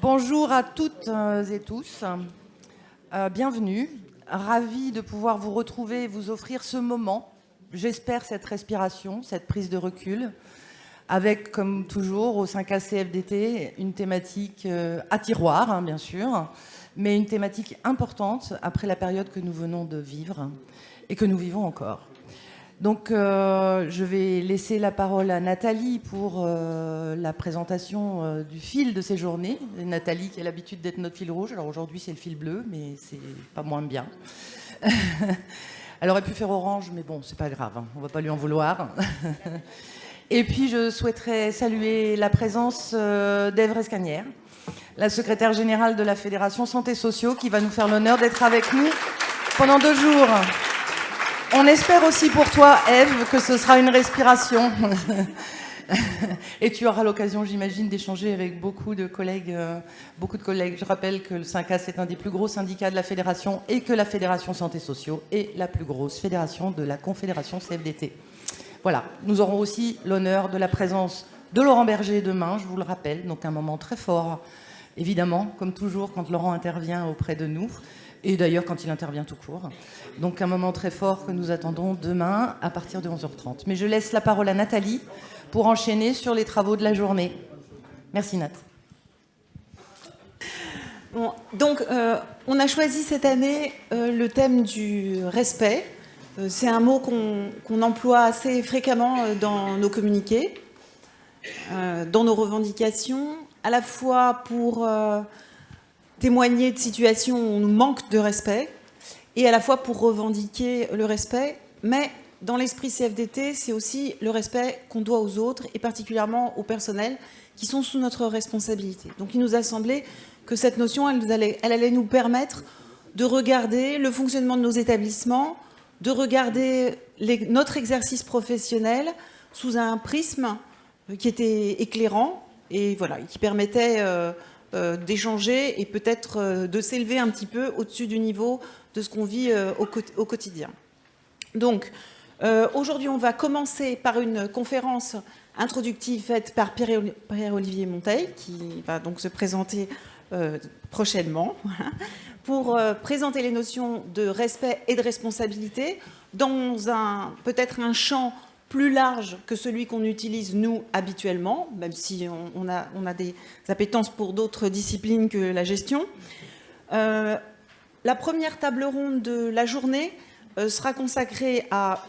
Bonjour à toutes et tous. Bienvenue. Ravi de pouvoir vous retrouver et vous offrir ce moment. J'espère cette respiration, cette prise de recul, avec, comme toujours, au 5A CFDT, une thématique à tiroir, bien sûr, mais une thématique importante après la période que nous venons de vivre et que nous vivons encore. Donc, je vais laisser la parole à Nathalie pour la présentation du fil de ces journées. Et Nathalie qui a l'habitude d'être notre fil rouge. Alors aujourd'hui, c'est le fil bleu, mais c'est pas moins bien. Elle aurait pu faire orange, mais bon, c'est pas grave, hein, on va pas lui en vouloir. Et puis, je souhaiterais saluer la présence d'Ève Rescanière, la secrétaire générale de la Fédération Santé Sociaux, qui va nous faire l'honneur d'être avec nous pendant 2 jours. On espère aussi pour toi, Ève, que ce sera une respiration. Et tu auras l'occasion, j'imagine, d'échanger avec beaucoup de collègues. Je rappelle que le 5A, c'est un des plus gros syndicats de la fédération et que la Fédération Santé Sociaux est la plus grosse fédération de la Confédération CFDT. Voilà, nous aurons aussi l'honneur de la présence de Laurent Berger demain, je vous le rappelle, donc un moment très fort, évidemment, comme toujours quand Laurent intervient auprès de nous. Et d'ailleurs, quand il intervient tout court. Donc, un moment très fort que nous attendons demain à partir de 11h30. Mais je laisse la parole à Nathalie pour enchaîner sur les travaux de la journée. Merci, Nat. Bon, donc, on a choisi cette année le thème du respect. C'est un mot qu'on emploie assez fréquemment dans nos communiqués, dans nos revendications, à la fois pour témoigner de situations où on nous manque de respect, et à la fois pour revendiquer le respect, mais dans l'esprit CFDT, c'est aussi le respect qu'on doit aux autres, et particulièrement au personnel, qui sont sous notre responsabilité. Donc il nous a semblé que cette notion, elle allait nous permettre de regarder le fonctionnement de nos établissements, de regarder notre exercice professionnel sous un prisme qui était éclairant, et voilà, qui permettait d'échanger et peut-être de s'élever un petit peu au-dessus du niveau de ce qu'on vit au quotidien. Donc, aujourd'hui, on va commencer par une conférence introductive faite par Pierre-Olivier Monteil, qui va donc se présenter prochainement, pour présenter les notions de respect et de responsabilité dans peut-être un champ plus large que celui qu'on utilise, nous, habituellement, même si on a des appétences pour d'autres disciplines que la gestion. La première table ronde de la journée sera consacrée à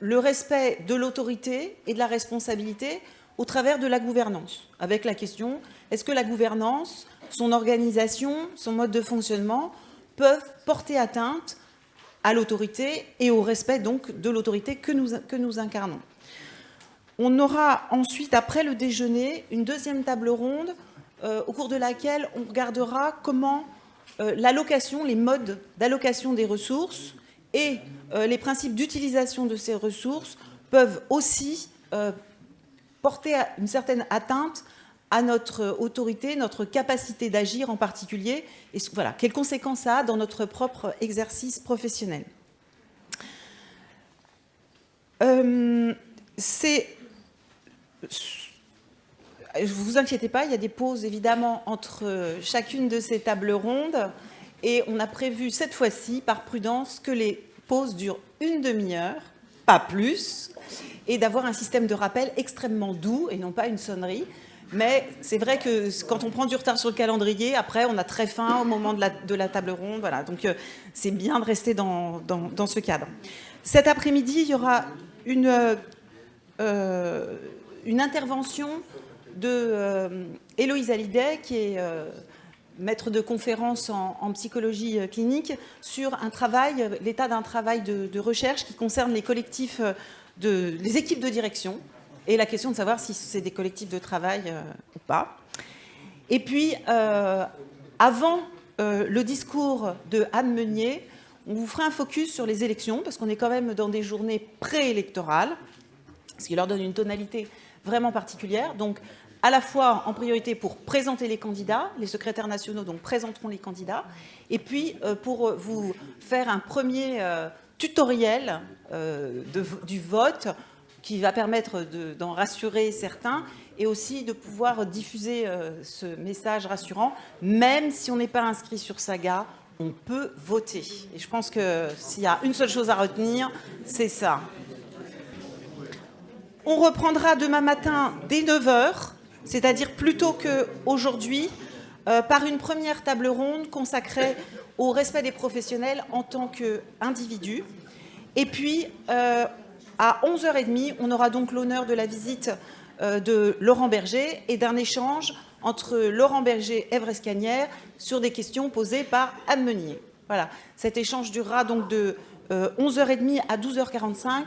le respect de l'autorité et de la responsabilité au travers de la gouvernance, avec la question, est-ce que la gouvernance, son organisation, son mode de fonctionnement peuvent porter atteinte à l'autorité et au respect donc de l'autorité que nous incarnons. On aura ensuite, après le déjeuner, une deuxième table ronde au cours de laquelle on regardera comment l'allocation, les modes d'allocation des ressources et les principes d'utilisation de ces ressources peuvent aussi porter une certaine atteinte à notre autorité, notre capacité d'agir en particulier, et voilà, quelles conséquences ça a dans notre propre exercice professionnel. Ne vous inquiétez pas, il y a des pauses évidemment entre chacune de ces tables rondes, et on a prévu cette fois-ci, par prudence, que les pauses durent une demi-heure, pas plus, et d'avoir un système de rappel extrêmement doux et non pas une sonnerie. Mais c'est vrai que quand on prend du retard sur le calendrier, après, on a très faim au moment de la table ronde. Voilà. Donc, c'est bien de rester dans ce cadre. Cet après-midi, il y aura une intervention de Héloïse Hallyday, qui est maître de conférence en psychologie clinique, sur l'état d'un travail de recherche qui concerne les collectifs, les équipes de direction, et la question de savoir si c'est des collectifs de travail ou pas. Et puis, avant le discours de Anne Meunier, on vous fera un focus sur les élections, parce qu'on est quand même dans des journées préélectorales, ce qui leur donne une tonalité vraiment particulière. Donc, à la fois en priorité pour présenter les candidats, les secrétaires nationaux donc présenteront les candidats, et puis pour vous faire un premier tutoriel du vote qui va permettre d'en rassurer certains et aussi de pouvoir diffuser ce message rassurant. Même si on n'est pas inscrit sur Saga, on peut voter. Et je pense que s'il y a une seule chose à retenir, c'est ça. On reprendra demain matin dès 9h, c'est-à-dire plus tôt qu'aujourd'hui, par une première table ronde consacrée au respect des professionnels en tant qu'individus. Et puis, à 11h30, on aura donc l'honneur de la visite de Laurent Berger et d'un échange entre Laurent Berger et Ève Rescanière sur des questions posées par Anne Meunier. Voilà. Cet échange durera donc de 11h30 à 12h45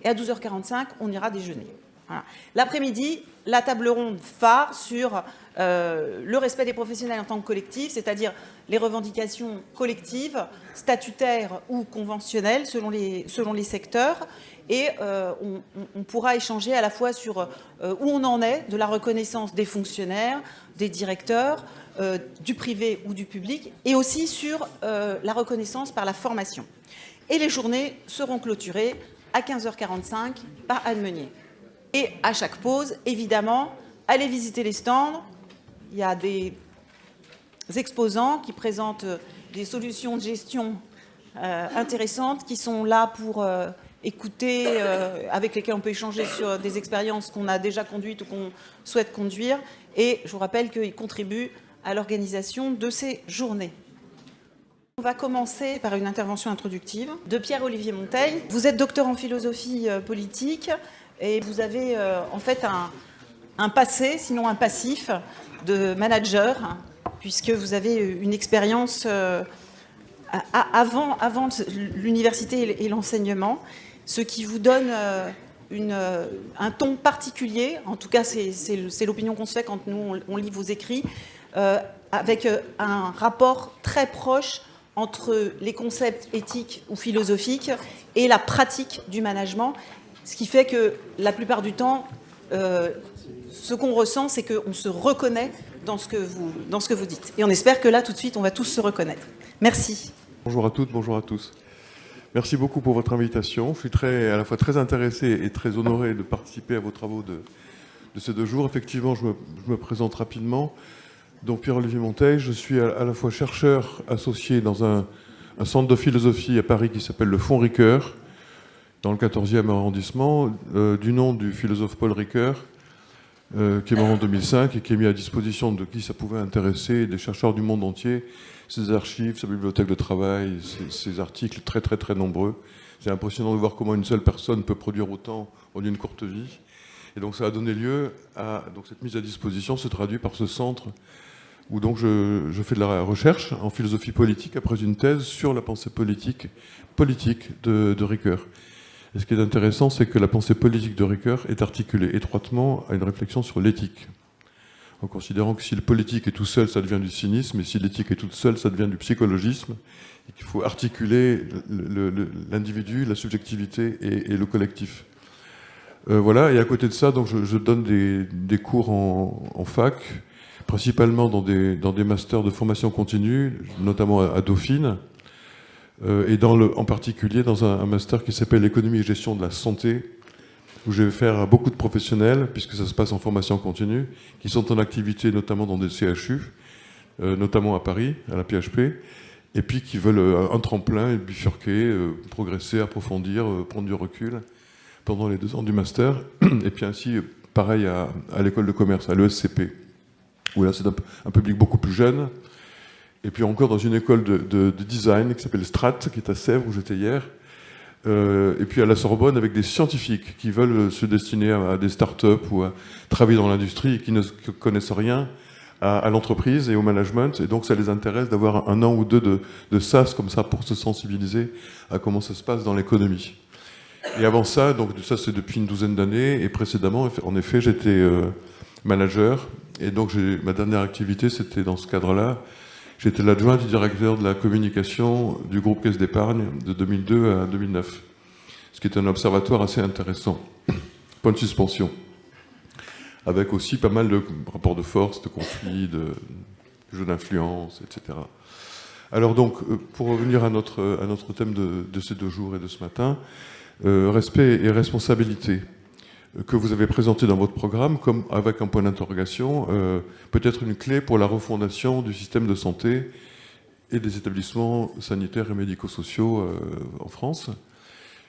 et à 12h45, on ira déjeuner. Voilà. L'après-midi, la table ronde phare sur le respect des professionnels en tant que collectif, c'est-à-dire les revendications collectives, statutaires ou conventionnelles selon les secteurs. Et on pourra échanger à la fois sur où on en est de la reconnaissance des fonctionnaires, des directeurs, du privé ou du public, et aussi sur la reconnaissance par la formation. Et les journées seront clôturées à 15h45 par Anne Meunier. Et à chaque pause, évidemment, allez visiter les stands. Il y a des exposants qui présentent des solutions de gestion intéressantes qui sont là pour écouter, avec lesquels on peut échanger sur des expériences qu'on a déjà conduites ou qu'on souhaite conduire. Et je vous rappelle qu'ils contribuent à l'organisation de ces journées. On va commencer par une intervention introductive de Pierre-Olivier Monteil. Vous êtes docteur en philosophie politique et vous avez en fait un passé, sinon un passif, de manager, puisque vous avez une expérience avant l'université et l'enseignement, ce qui vous donne un ton particulier, en tout cas c'est l'opinion qu'on se fait quand nous on lit vos écrits, avec un rapport très proche entre les concepts éthiques ou philosophiques et la pratique du management, ce qui fait que la plupart du temps, ce qu'on ressent, c'est qu'on se reconnaît dans ce que vous dites. Et on espère que là, tout de suite, on va tous se reconnaître. Merci. Bonjour à toutes, bonjour à tous. Merci beaucoup pour votre invitation. Je suis à la fois très intéressé et très honoré de participer à vos travaux de ces 2 jours. Effectivement, je me présente rapidement. Donc Pierre-Olivier Monteil, je suis à la fois chercheur associé dans un centre de philosophie à Paris qui s'appelle le Fonds Ricoeur, dans le 14e arrondissement, du nom du philosophe Paul Ricoeur, qui est mort en 2005 et qui est mis à disposition de qui ça pouvait intéresser, des chercheurs du monde entier, ses archives, sa bibliothèque de travail, ses articles très très très nombreux. C'est impressionnant de voir comment une seule personne peut produire autant en une courte vie. Et donc ça a donné lieu à... Donc cette mise à disposition se traduit par ce centre où donc je fais de la recherche en philosophie politique après une thèse sur la pensée politique de Ricoeur. Et ce qui est intéressant, c'est que la pensée politique de Ricoeur est articulée étroitement à une réflexion sur l'éthique, en considérant que si le politique est tout seul, ça devient du cynisme, et si l'éthique est toute seule, ça devient du psychologisme, et qu'il faut articuler l'individu, la subjectivité et le collectif. Voilà, et à côté de ça, donc je donne des cours en fac, principalement dans des masters de formation continue, notamment à Dauphine, et en particulier dans un master qui s'appelle économie et gestion de la santé, où je vais faire beaucoup de professionnels, puisque ça se passe en formation continue, qui sont en activité notamment dans des CHU, notamment à Paris, à la PHP, et puis qui veulent un tremplin, bifurquer, progresser, approfondir, prendre du recul pendant les 2 ans du master, et puis ainsi, pareil à l'école de commerce, à l'ESCP, où là c'est un public beaucoup plus jeune, et puis encore dans une école de design qui s'appelle Strat, qui est à Sèvres, où j'étais hier, et puis à la Sorbonne avec des scientifiques qui veulent se destiner à des startups ou à travailler dans l'industrie et qui ne connaissent rien à l'entreprise et au management, et donc ça les intéresse d'avoir 1 an ou 2 de SAS comme ça pour se sensibiliser à comment ça se passe dans l'économie. Et avant ça, donc ça c'est depuis une 12aine d'années, et précédemment, en effet, j'étais manager, et donc ma dernière activité c'était dans ce cadre-là. J'étais l'adjoint du directeur de la communication du groupe Caisse d'Épargne de 2002 à 2009, ce qui est un observatoire assez intéressant. Point de suspension. Avec aussi pas mal de rapports de force, de conflits, de jeux d'influence, etc. Alors donc, pour revenir à notre thème de ces 2 jours et de ce matin, respect et responsabilité. que vous avez présenté dans votre programme, comme avec un point d'interrogation, peut-être une clé pour la refondation du système de santé et des établissements sanitaires et médico-sociaux en France.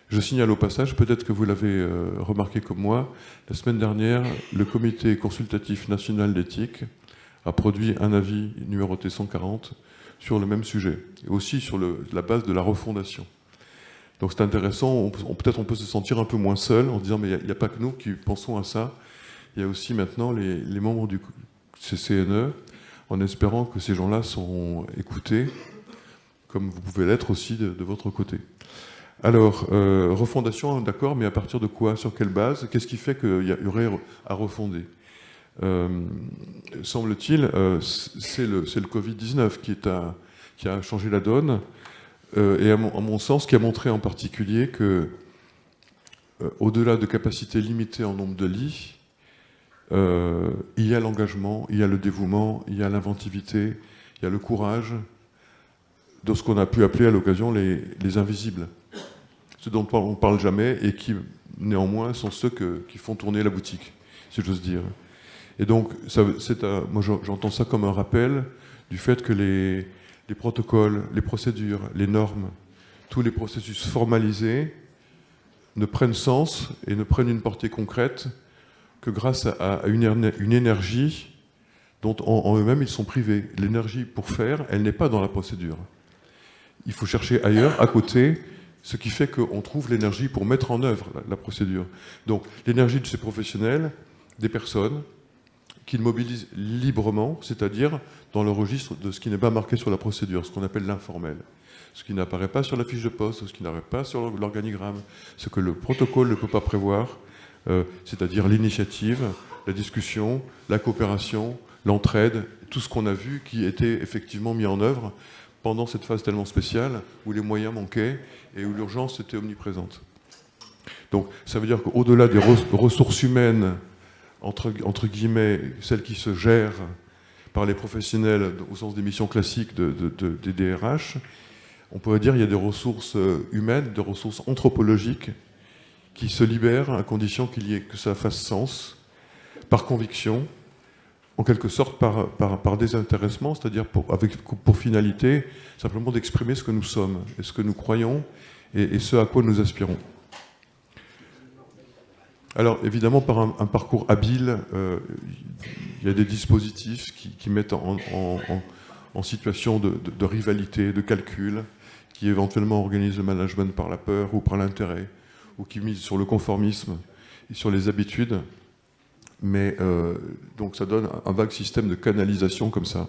Je signale au passage, peut-être que vous l'avez remarqué comme moi, la semaine dernière, le Comité consultatif national d'éthique a produit un avis numéroté 140 sur le même sujet, et aussi sur la base de la refondation. Donc c'est intéressant, peut-être on peut se sentir un peu moins seul en disant mais il n'y a pas que nous qui pensons à ça, il y a aussi maintenant les membres du CCNE, en espérant que ces gens-là seront écoutés, comme vous pouvez l'être aussi de votre côté. Alors, refondation, d'accord, mais à partir de quoi? Sur quelle base? Qu'est-ce qui fait qu'il y aurait à refonder? Semble-t-il, c'est le Covid-19 qui a changé la donne, et à mon sens, qui a montré en particulier que, au-delà de capacités limitées en nombre de lits, il y a l'engagement, il y a le dévouement, il y a l'inventivité, il y a le courage de ce qu'on a pu appeler à l'occasion les invisibles. Ceux dont on ne parle jamais et qui, néanmoins, sont ceux qui font tourner la boutique, si j'ose dire. Et donc, moi j'entends ça comme un rappel du fait que les protocoles, les procédures, les normes, tous les processus formalisés ne prennent sens et ne prennent une portée concrète que grâce à une énergie dont en eux-mêmes ils sont privés. L'énergie pour faire, elle n'est pas dans la procédure. Il faut chercher ailleurs, à côté, ce qui fait qu'on trouve l'énergie pour mettre en œuvre la procédure. Donc l'énergie de ces professionnels, des personnes qui mobilisent librement, c'est-à-dire dans le registre de ce qui n'est pas marqué sur la procédure, ce qu'on appelle l'informel, ce qui n'apparaît pas sur la fiche de poste, ce qui n'apparaît pas sur l'organigramme, ce que le protocole ne peut pas prévoir, c'est-à-dire l'initiative, la discussion, la coopération, l'entraide, tout ce qu'on a vu qui était effectivement mis en œuvre pendant cette phase tellement spéciale où les moyens manquaient et où l'urgence était omniprésente. Donc ça veut dire qu'au-delà des ressources humaines, entre guillemets, celles qui se gèrent par les professionnels au sens des missions classiques des DRH, on pourrait dire qu'il y a des ressources humaines, des ressources anthropologiques qui se libèrent à condition que ça fasse sens, par conviction, en quelque sorte par désintéressement, c'est-à-dire pour finalité simplement d'exprimer ce que nous sommes, et ce que nous croyons, et ce à quoi nous aspirons. Alors évidemment, par un parcours habile, il y a des dispositifs qui mettent en situation de rivalité, de calcul, qui éventuellement organisent le management par la peur ou par l'intérêt, ou qui misent sur le conformisme et sur les habitudes. Mais donc ça donne un vague système de canalisation comme ça.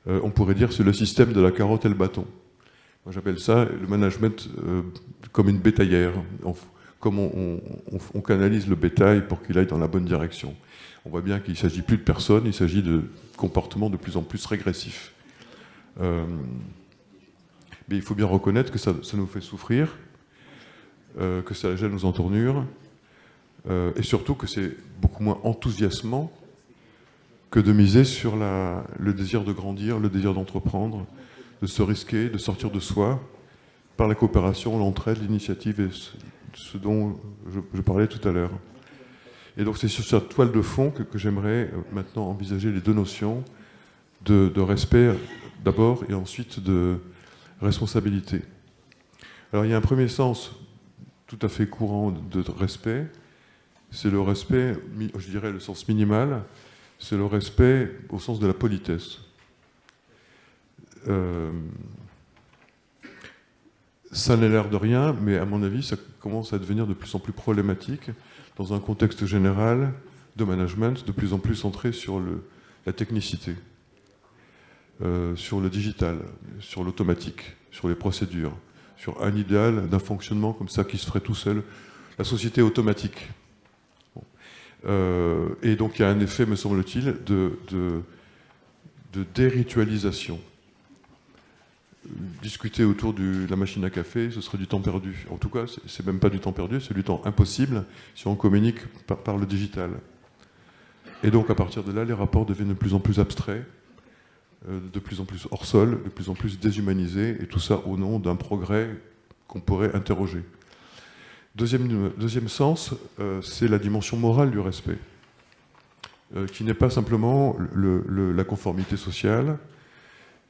On pourrait dire que c'est le système de la carotte et le bâton. Moi j'appelle ça le management comme une bétaillère, comme on canalise le bétail pour qu'il aille dans la bonne direction. On voit bien qu'il ne s'agit plus de personnes, il s'agit de comportements de plus en plus régressifs. Mais il faut bien reconnaître que ça nous fait souffrir, que ça gêne nos entournures, et surtout que c'est beaucoup moins enthousiasmant que de miser sur le désir de grandir, le désir d'entreprendre, de se risquer, de sortir de soi, par la coopération, l'entraide, l'initiative et ce dont je parlais tout à l'heure. Et donc c'est sur cette toile de fond que j'aimerais maintenant envisager les deux notions de respect d'abord et ensuite de responsabilité. Alors il y a un premier sens tout à fait courant de respect, c'est le respect, je dirais le sens minimal, c'est le respect au sens de la politesse. Ça n'a l'air de rien, mais à mon avis, ça commence à devenir de plus en plus problématique dans un contexte général de management de plus en plus centré sur la technicité, sur le digital, sur l'automatique, sur les procédures, sur un idéal d'un fonctionnement comme ça qui se ferait tout seul, la société automatique. Et donc il y a un effet, me semble-t-il, de déritualisation. Discuter autour de la machine à café, ce serait du temps perdu. En tout cas, c'est même pas du temps perdu, c'est du temps impossible si on communique par le digital. Et donc à partir de là, les rapports deviennent de plus en plus abstraits, de plus en plus hors sol, de plus en plus déshumanisés, et tout ça au nom d'un progrès qu'on pourrait interroger. Deuxième sens, c'est la dimension morale du respect, qui n'est pas simplement la conformité sociale,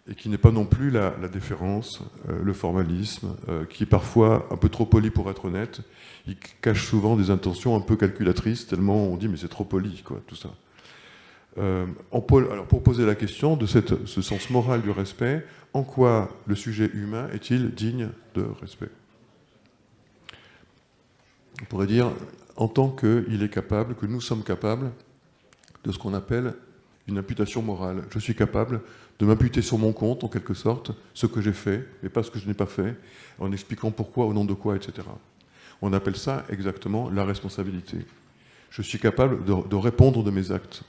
et qui n'est pas non plus la déférence, le formalisme, qui est parfois un peu trop poli pour être honnête. Il cache souvent des intentions un peu calculatrices, tellement on dit mais c'est trop poli, quoi, tout ça. Alors pour poser la question de ce sens moral du respect, en quoi le sujet humain est-il digne de respect? On pourrait dire en tant qu'il est capable, que nous sommes capables de ce qu'on appelle une imputation morale. Je suis capable de m'imputer sur mon compte, en quelque sorte, ce que j'ai fait, mais pas ce que je n'ai pas fait, en expliquant pourquoi, au nom de quoi, etc. On appelle ça exactement la responsabilité. Je suis capable de répondre de mes actes.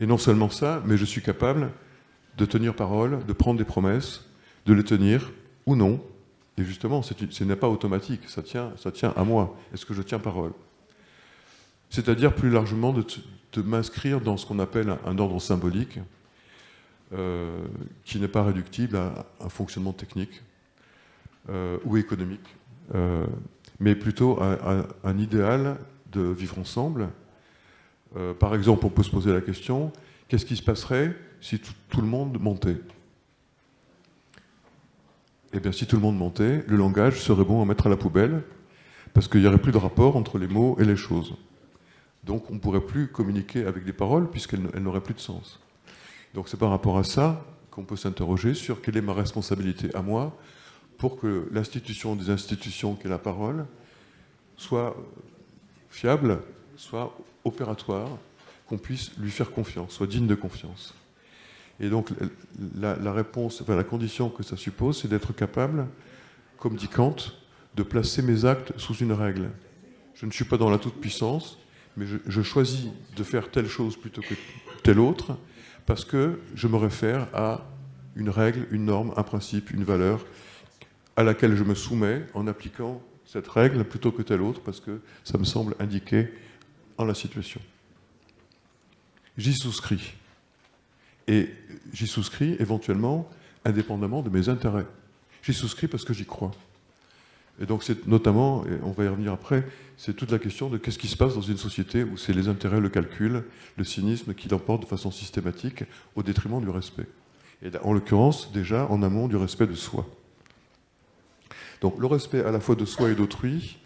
Et non seulement ça, mais je suis capable de tenir parole, de prendre des promesses, de les tenir ou non. Et justement, ce n'est pas automatique, ça tient à moi. Est-ce que je tiens parole? C'est-à-dire plus largement de m'inscrire dans ce qu'on appelle un ordre symbolique, qui n'est pas réductible à un fonctionnement technique ou économique, mais plutôt à un idéal de vivre ensemble. Par exemple, on peut se poser la question, qu'est-ce qui se passerait si tout le monde mentait? Eh bien, si tout le monde mentait, le langage serait bon à mettre à la poubelle, parce qu'il n'y aurait plus de rapport entre les mots et les choses. Donc, on ne pourrait plus communiquer avec des paroles, puisqu'elles n'auraient plus de sens. Donc, c'est par rapport à ça qu'on peut s'interroger sur quelle est ma responsabilité à moi, pour que l'institution des institutions qu'est la parole soit fiable, soit opératoire, qu'on puisse lui faire confiance, soit digne de confiance. Et donc, la réponse, enfin, la condition que ça suppose, c'est d'être capable, comme dit Kant, de placer mes actes sous une règle. Je ne suis pas dans la toute-puissance, mais je choisis de faire telle chose plutôt que telle autre, parce que je me réfère à une règle, une norme, un principe, une valeur, à laquelle je me soumets en appliquant cette règle plutôt que telle autre, parce que ça me semble indiqué en la situation. J'y souscris. Et j'y souscris éventuellement indépendamment de mes intérêts. J'y souscris parce que j'y crois. Et donc c'est notamment, et on va y revenir après, c'est toute la question de qu'est-ce qui se passe dans une société où c'est les intérêts, le calcul, le cynisme qui l'emportent de façon systématique au détriment du respect. Et en l'occurrence, déjà en amont du respect de soi. Donc le respect à la fois de soi et d'autrui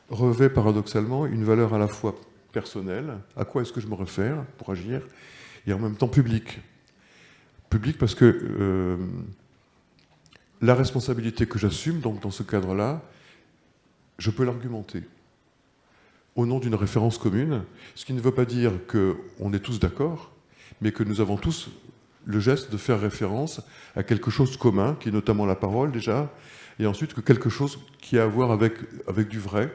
revêt paradoxalement une valeur à la fois personnelle, à quoi est-ce que je me réfère pour agir, et en même temps publique. Public parce que la responsabilité que j'assume donc dans ce cadre-là, je peux l'argumenter au nom d'une référence commune, ce qui ne veut pas dire qu'on est tous d'accord, mais que nous avons tous le geste de faire référence à quelque chose de commun, qui est notamment la parole déjà, et ensuite que quelque chose qui a à voir avec du vrai,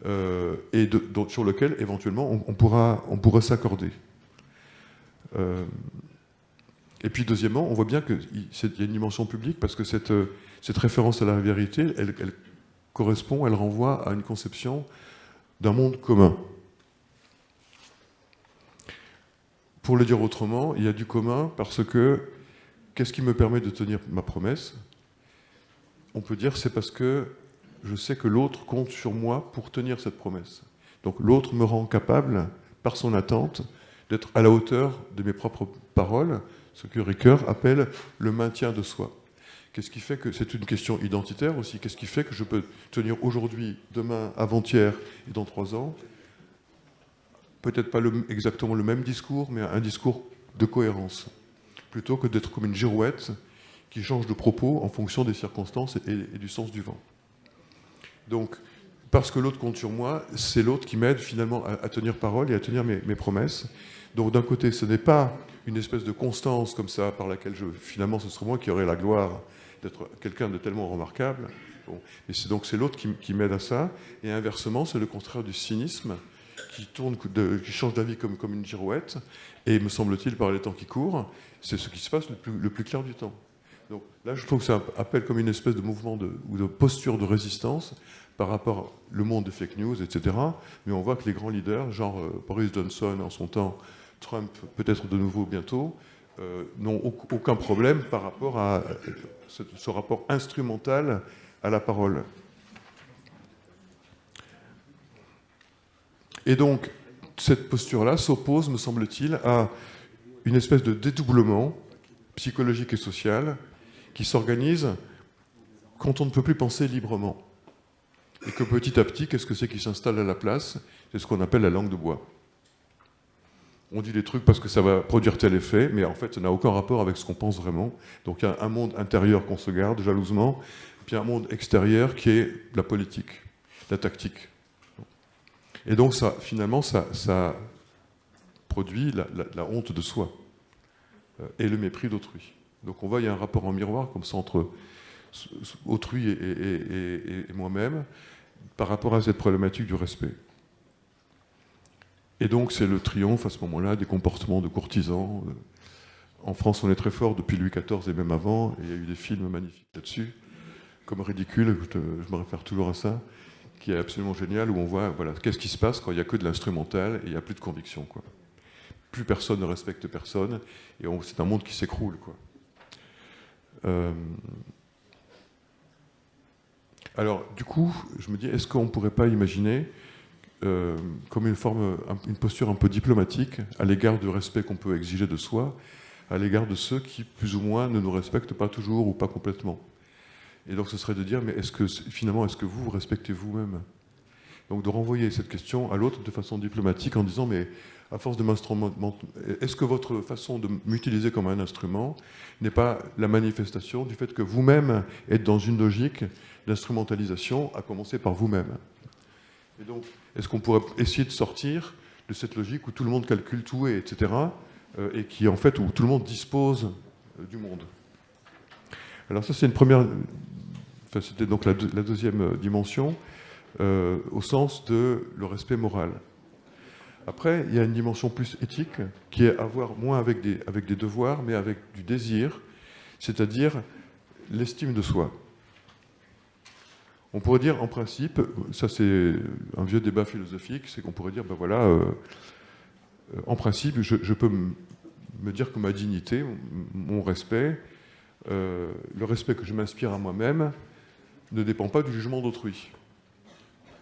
et sur lequel éventuellement on pourra s'accorder. Et puis deuxièmement, on voit bien qu'il y a une dimension publique parce que cette référence à la vérité, elle correspond, elle renvoie à une conception d'un monde commun. Pour le dire autrement, il y a du commun parce que qu'est-ce qui me permet de tenir ma promesse? On peut dire c'est parce que je sais que l'autre compte sur moi pour tenir cette promesse. Donc l'autre me rend capable, par son attente, d'être à la hauteur de mes propres paroles, ce que Ricoeur appelle le maintien de soi. Qu'est-ce qui fait que c'est une question identitaire aussi? Qu'est-ce qui fait que je peux tenir aujourd'hui, demain, avant-hier et dans 3 ans, peut-être pas exactement le même discours, mais un discours de cohérence, plutôt que d'être comme une girouette qui change de propos en fonction des circonstances et du sens du vent. Donc, parce que l'autre compte sur moi, c'est l'autre qui m'aide finalement à tenir parole et à tenir mes promesses. Donc d'un côté, ce n'est pas une espèce de constance comme ça par laquelle finalement ce serait moi qui aurais la gloire d'être quelqu'un de tellement remarquable. Bon. Mais c'est l'autre qui m'aide à ça. Et inversement, c'est le contraire du cynisme qui change d'avis comme une girouette. Et me semble-t-il, par les temps qui courent, c'est ce qui se passe le plus clair du temps. Donc là, je trouve que ça appelle comme une espèce de mouvement ou de posture de résistance par rapport au monde des fake news, etc. Mais on voit que les grands leaders, genre Boris Johnson en son temps, Trump peut-être de nouveau bientôt, n'ont aucun problème par rapport à ce rapport instrumental à la parole. Et donc, cette posture-là s'oppose, me semble-t-il, à une espèce de dédoublement psychologique et social qui s'organise quand on ne peut plus penser librement. Et que petit à petit, qu'est-ce que c'est qui s'installe à la place? C'est ce qu'on appelle la langue de bois. On dit des trucs parce que ça va produire tel effet, mais en fait, ça n'a aucun rapport avec ce qu'on pense vraiment. Donc il y a un monde intérieur qu'on se garde jalousement, puis un monde extérieur qui est la politique, la tactique. Et donc ça, finalement, ça produit la honte de soi et le mépris d'autrui. Donc on voit, il y a un rapport en miroir comme ça entre autrui et moi-même par rapport à cette problématique du respect. Et donc c'est le triomphe à ce moment-là des comportements de courtisans. En France, on est très fort depuis Louis XIV et même avant, et il y a eu des films magnifiques là-dessus, comme Ridicule, je me réfère toujours à ça, qui est absolument génial, où on voit voilà, qu'est-ce qui se passe quand il n'y a que de l'instrumental et il n'y a plus de conviction, quoi. Plus personne ne respecte personne, et c'est un monde qui s'écroule, quoi. Alors, du coup, je me dis, est-ce qu'on ne pourrait pas imaginer comme une posture un peu diplomatique à l'égard du respect qu'on peut exiger de soi, à l'égard de ceux qui, plus ou moins, ne nous respectent pas toujours ou pas complètement. Et donc, ce serait de dire, mais finalement, est-ce que vous respectez vous-même? Donc, de renvoyer cette question à l'autre de façon diplomatique en disant, mais à force de m'instrument, est-ce que votre façon de m'utiliser comme un instrument n'est pas la manifestation du fait que vous-même êtes dans une logique d'instrumentalisation, à commencer par vous-même? Et donc, est-ce qu'on pourrait essayer de sortir de cette logique où tout le monde calcule tout, etc., et qui, en fait, où tout le monde dispose du monde? Alors ça, c'est une première... Enfin, c'était donc la deuxième dimension, au sens de le respect moral. Après, il y a une dimension plus éthique, qui est à voir moins avec des devoirs, mais avec du désir, c'est-à-dire l'estime de soi. On pourrait dire, en principe, ça c'est un vieux débat philosophique, c'est qu'on pourrait dire, ben voilà, en principe, je peux me dire que ma dignité, mon respect, le respect que je m'inspire à moi-même, ne dépend pas du jugement d'autrui.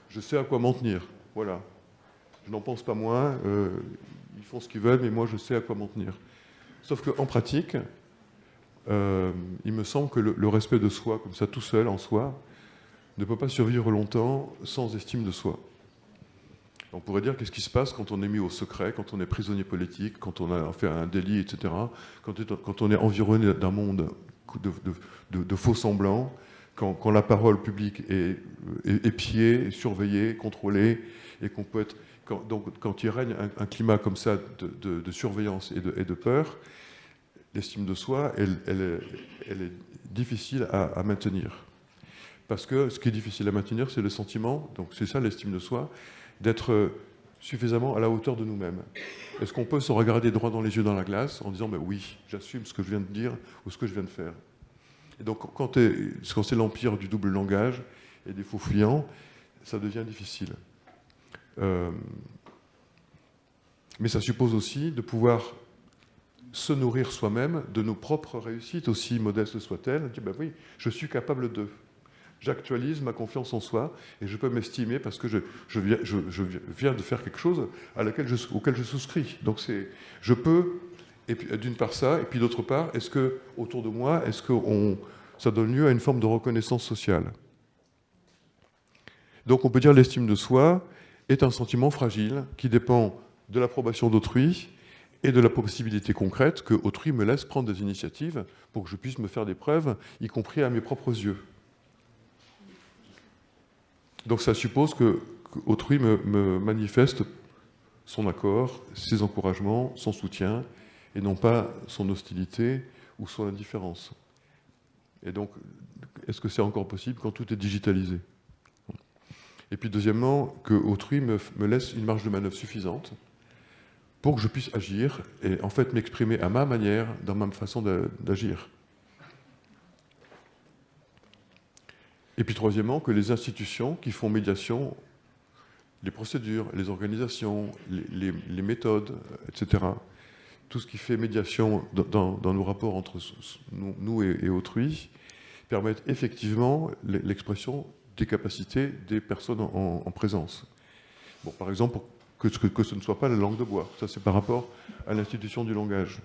Je sais à quoi m'en tenir, voilà. Je n'en pense pas moins, ils font ce qu'ils veulent, mais moi je sais à quoi m'en tenir. Sauf qu'en pratique, il me semble que le respect de soi, comme ça tout seul, en soi, ne peut pas survivre longtemps sans estime de soi. On pourrait dire qu'est-ce qui se passe quand on est mis au secret, quand on est prisonnier politique, quand on a fait un délit, etc., quand on est environné d'un monde de faux semblants, quand la parole publique est épiée, surveillée, contrôlée, et qu'on peut être... Quand il règne un climat comme ça de surveillance et de peur, l'estime de soi, elle est difficile à maintenir. Parce que ce qui est difficile à maintenir, c'est le sentiment, donc c'est ça l'estime de soi, d'être suffisamment à la hauteur de nous-mêmes. Est-ce qu'on peut se regarder droit dans les yeux dans la glace en disant « oui, j'assume ce que je viens de dire ou ce que je viens de faire ». Et donc quand c'est l'empire du double langage et des faux fuyants, ça devient difficile. Mais ça suppose aussi de pouvoir se nourrir soi-même de nos propres réussites, aussi modestes soient-elles. Dire, ben oui, je suis capable de. J'actualise ma confiance en soi et je peux m'estimer parce que je viens de faire quelque chose auquel je souscris. Donc je peux, et puis d'une part ça, et puis d'autre part, est-ce que autour de moi, ça donne lieu à une forme de reconnaissance sociale? Donc on peut dire l'estime de soi est un sentiment fragile qui dépend de l'approbation d'autrui et de la possibilité concrète que autrui me laisse prendre des initiatives pour que je puisse me faire des preuves, y compris à mes propres yeux. Donc ça suppose qu'autrui me manifeste son accord, ses encouragements, son soutien, et non pas son hostilité ou son indifférence. Et donc, est-ce que c'est encore possible quand tout est digitalisé? Et puis deuxièmement, qu'autrui me laisse une marge de manœuvre suffisante pour que je puisse agir et en fait m'exprimer à ma manière, dans ma façon d'agir. Et puis troisièmement, que les institutions qui font médiation, les procédures, les organisations, les méthodes, etc., tout ce qui fait médiation dans nos rapports entre nous et autrui, permettent effectivement l'expression des capacités des personnes en présence. Bon, par exemple, que ce ne soit pas la langue de bois. Ça, c'est par rapport à l'institution du langage.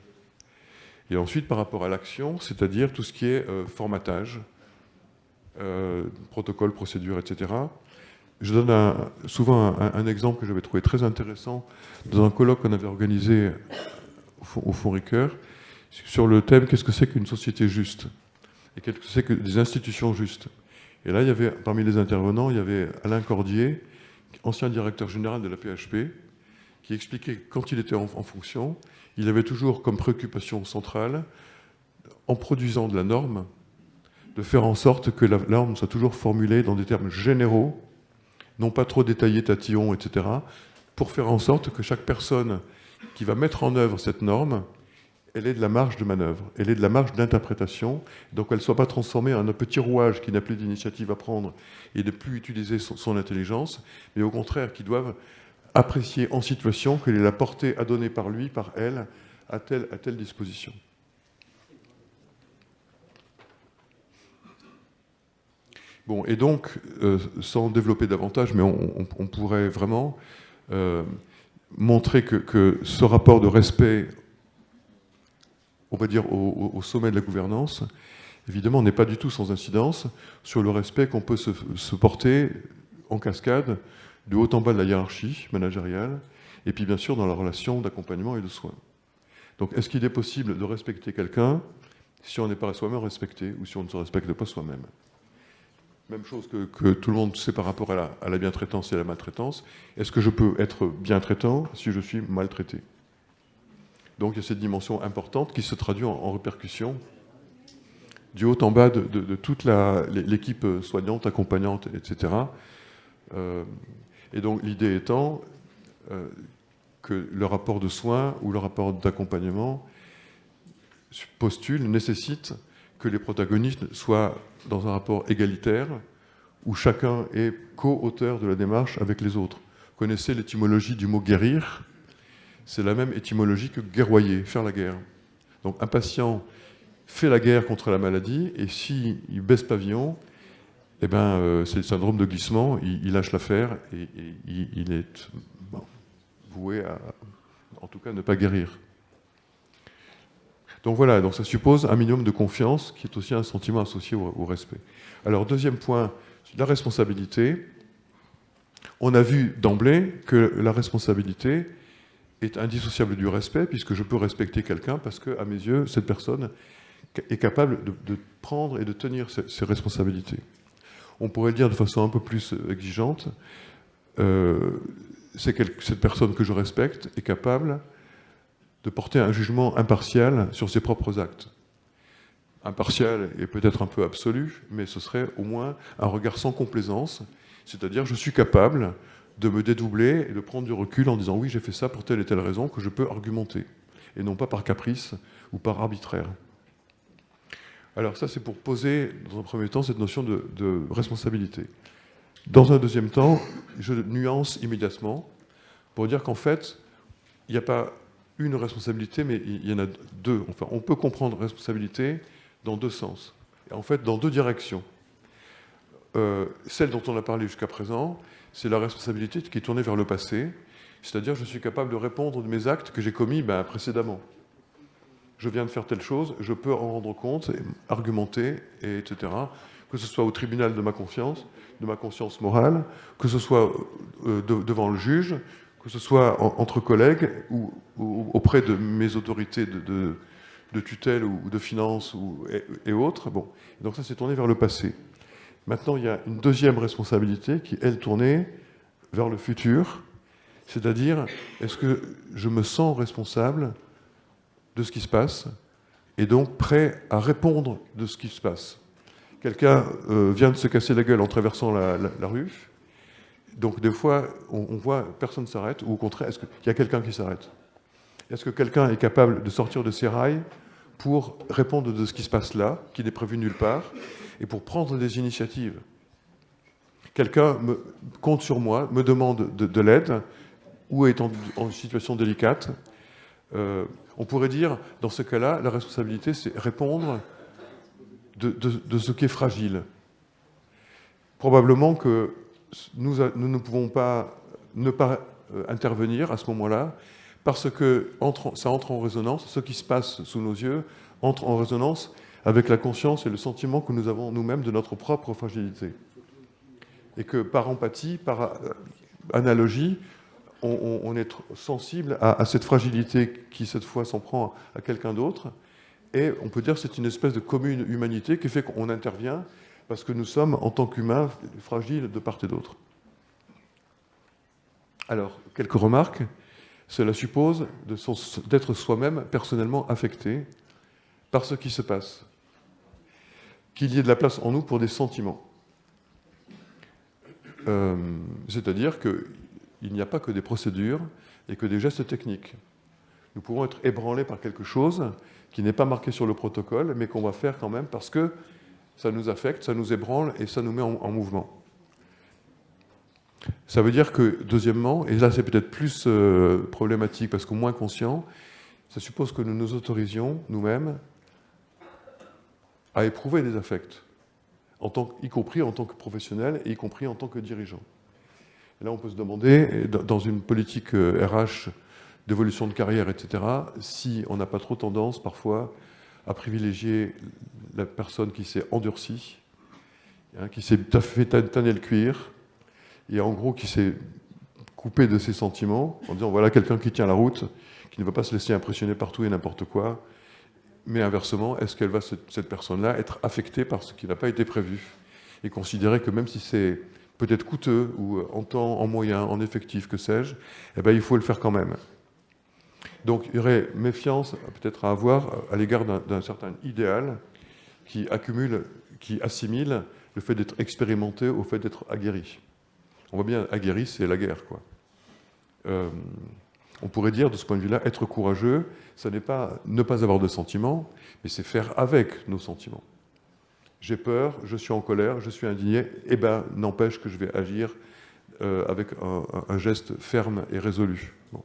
Et ensuite, par rapport à l'action, c'est-à-dire tout ce qui est formatage, protocole, procédure, etc. Je donne souvent un exemple que j'avais trouvé très intéressant dans un colloque qu'on avait organisé au Fonds Ricoeur sur le thème « Qu'est-ce que c'est qu'une société juste ?» et « Qu'est-ce que c'est que des institutions justes ?» Et là, il y avait, parmi les intervenants, il y avait Alain Cordier, ancien directeur général de la PHP, qui expliquait que quand il était en fonction, il avait toujours comme préoccupation centrale, en produisant de la norme, de faire en sorte que la norme soit toujours formulée dans des termes généraux, non pas trop détaillés, tatillons, etc., pour faire en sorte que chaque personne qui va mettre en œuvre cette norme, elle ait de la marge de manœuvre, elle ait de la marge d'interprétation, donc elle ne soit pas transformée en un petit rouage qui n'a plus d'initiative à prendre et ne plus utiliser son intelligence, mais au contraire qui doivent apprécier en situation quelle est la portée à donner par lui, par elle, à telle disposition. Bon, et donc, sans développer davantage, mais on pourrait vraiment montrer que ce rapport de respect, on va dire, au sommet de la gouvernance, évidemment, n'est pas du tout sans incidence sur le respect qu'on peut se porter en cascade, de haut en bas de la hiérarchie managériale, et puis bien sûr dans la relation d'accompagnement et de soins. Donc, est-ce qu'il est possible de respecter quelqu'un si on n'est pas soi-même respecté, ou si on ne se respecte pas soi-même ? Même chose que tout le monde sait par rapport à la bientraitance et à la maltraitance. Est-ce que je peux être bien-traitant si je suis maltraité ? Donc il y a cette dimension importante qui se traduit en répercussion du haut en bas de toute l'équipe soignante, accompagnante, etc. Et donc l'idée étant que le rapport de soins ou le rapport d'accompagnement nécessite que les protagonistes soient dans un rapport égalitaire où chacun est co-auteur de la démarche avec les autres. Vous connaissez l'étymologie du mot guérir ? C'est la même étymologie que guerroyer, faire la guerre. Donc un patient fait la guerre contre la maladie et s'il baisse pavillon, eh ben, c'est le syndrome de glissement, il lâche l'affaire et il est voué à, en tout cas, ne pas guérir. Donc voilà, donc ça suppose un minimum de confiance qui est aussi un sentiment associé au respect. Alors deuxième point, la responsabilité. On a vu d'emblée que la responsabilité est indissociable du respect, puisque je peux respecter quelqu'un parce qu'à mes yeux, cette personne est capable de prendre et de tenir ses responsabilités. On pourrait dire de façon un peu plus exigeante, cette personne que je respecte est capable de porter un jugement impartial sur ses propres actes. Impartial et peut-être un peu absolu, mais ce serait au moins un regard sans complaisance, c'est-à-dire je suis capable de me dédoubler et de prendre du recul en disant oui, j'ai fait ça pour telle et telle raison que je peux argumenter, et non pas par caprice ou par arbitraire. Alors ça, c'est pour poser, dans un premier temps, cette notion de responsabilité. Dans un deuxième temps, je nuance immédiatement pour dire qu'en fait, il n'y a pas une responsabilité, mais il y en a deux. Enfin, on peut comprendre responsabilité dans deux sens, et en fait dans deux directions. Celle dont on a parlé jusqu'à présent, c'est la responsabilité qui est tournée vers le passé, c'est-à-dire je suis capable de répondre de mes actes que j'ai commis précédemment. Je viens de faire telle chose, je peux en rendre compte, argumenter, etc. Que ce soit au tribunal de ma conscience morale, que ce soit devant le juge, que ce soit entre collègues ou auprès de mes autorités de tutelle ou de finance et autres. Bon. Donc ça, c'est tourné vers le passé. Maintenant, il y a une deuxième responsabilité qui est, elle, tournée vers le futur, c'est-à-dire, est-ce que je me sens responsable de ce qui se passe et donc prêt à répondre de ce qui se passe. Quelqu'un vient de se casser la gueule en traversant la rue, donc des fois, on voit personne ne s'arrête, ou au contraire, est-ce qu'il y a quelqu'un qui s'arrête ? Est-ce que quelqu'un est capable de sortir de ses rails pour répondre de ce qui se passe là, qui n'est prévu nulle part, et pour prendre des initiatives ? Quelqu'un compte sur moi, me demande de l'aide, ou est en situation délicate. On pourrait dire, dans ce cas-là, la responsabilité, c'est répondre de ce qui est fragile. Probablement que nous ne pouvons pas ne pas intervenir à ce moment-là, parce que ça entre en résonance, ce qui se passe sous nos yeux entre en résonance avec la conscience et le sentiment que nous avons nous-mêmes de notre propre fragilité. Et que par empathie, par analogie, on est sensible à cette fragilité qui, cette fois, s'en prend à quelqu'un d'autre. Et on peut dire que c'est une espèce de commune humanité qui fait qu'on intervient parce que nous sommes, en tant qu'humains, fragiles de part et d'autre. Alors, quelques remarques. Cela suppose d'être soi-même personnellement affecté par ce qui se passe. Qu'il y ait de la place en nous pour des sentiments. C'est-à-dire qu'il n'y a pas que des procédures et que des gestes techniques. Nous pouvons être ébranlés par quelque chose qui n'est pas marqué sur le protocole, mais qu'on va faire quand même parce que ça nous affecte, ça nous ébranle et ça nous met en mouvement. Ça veut dire que, deuxièmement, et là c'est peut-être plus problématique parce qu'au moins conscient, ça suppose que nous nous autorisions, nous-mêmes, à éprouver des affects, y compris en tant que professionnel et y compris en tant que dirigeant. Et là on peut se demander, dans une politique RH d'évolution de carrière, etc., si on n'a pas trop tendance parfois à privilégier la personne qui s'est endurcie, qui s'est fait tanner le cuir, et en gros qui s'est coupé de ses sentiments, en disant voilà quelqu'un qui tient la route, qui ne va pas se laisser impressionner partout et n'importe quoi, mais inversement, est-ce qu'elle va, cette personne-là, être affectée par ce qui n'a pas été prévu, et considérer que même si c'est peut-être coûteux, ou en temps, en moyens, en effectifs, que sais-je, eh ben, il faut le faire quand même. Donc il y aurait méfiance peut-être à avoir à l'égard d'un certain idéal qui assimile le fait d'être expérimenté au fait d'être aguerri. On voit bien, aguerri, c'est la guerre, quoi. On pourrait dire, de ce point de vue-là, être courageux, ce n'est pas ne pas avoir de sentiments, mais c'est faire avec nos sentiments. J'ai peur, je suis en colère, je suis indigné, eh ben, n'empêche que je vais agir avec un geste ferme et résolu. Bon.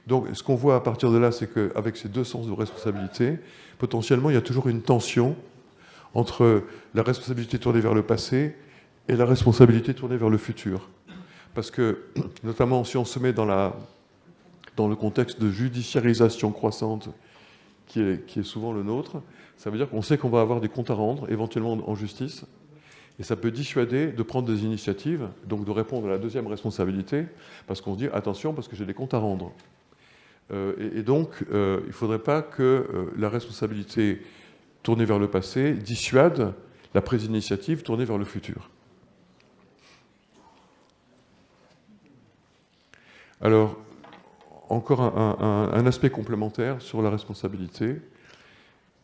Donc, ce qu'on voit à partir de là, c'est qu'avec ces deux sens de responsabilité, potentiellement, il y a toujours une tension entre la responsabilité tournée vers le passé et la responsabilité tournée vers le futur. Parce que, notamment, si on se met dans le contexte de judiciarisation croissante qui est souvent le nôtre, ça veut dire qu'on sait qu'on va avoir des comptes à rendre, éventuellement en justice, et ça peut dissuader de prendre des initiatives, donc de répondre à la deuxième responsabilité, parce qu'on se dit, attention, parce que j'ai des comptes à rendre. Et donc, il ne faudrait pas que la responsabilité tournée vers le passé dissuade la prise d'initiative tournée vers le futur. Alors, encore un aspect complémentaire sur la responsabilité,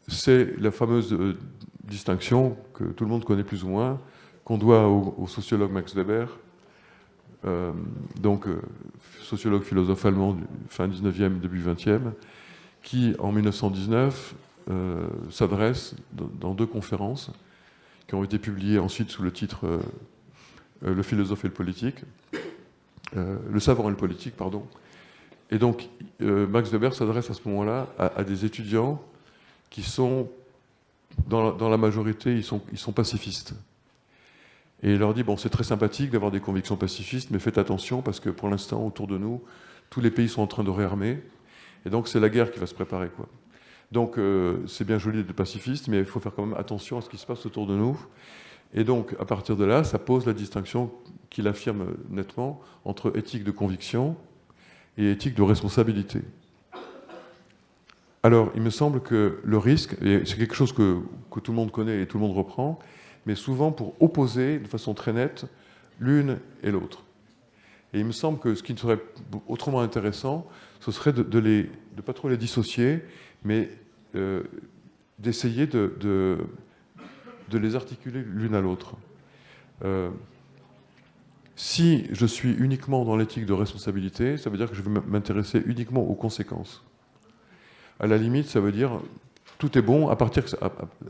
c'est la fameuse distinction que tout le monde connaît plus ou moins, qu'on doit au sociologue Max Weber, sociologue philosophe allemand du fin 19e, début 20e, qui en 1919 s'adresse dans deux conférences qui ont été publiées ensuite sous le titre Le philosophe et le politique, le savant et le politique, pardon. Et donc Max Weber s'adresse à ce moment-là à des étudiants qui sont, dans la majorité, ils sont pacifistes. Et il leur dit, bon, c'est très sympathique d'avoir des convictions pacifistes, mais faites attention parce que pour l'instant, autour de nous, tous les pays sont en train de réarmer. Et donc, c'est la guerre qui va se préparer, quoi. Donc, c'est bien joli d'être pacifiste, mais il faut faire quand même attention à ce qui se passe autour de nous. Et donc, à partir de là, ça pose la distinction qu'il affirme nettement entre éthique de conviction et éthique de responsabilité. Alors, il me semble que le risque, et c'est quelque chose que tout le monde connaît et tout le monde reprend, mais souvent pour opposer de façon très nette l'une et l'autre. Et il me semble que ce qui serait autrement intéressant, ce serait de pas trop les dissocier, mais d'essayer de les articuler l'une à l'autre. Si je suis uniquement dans l'éthique de responsabilité, ça veut dire que je vais m'intéresser uniquement aux conséquences. À la limite, ça veut dire tout est bon à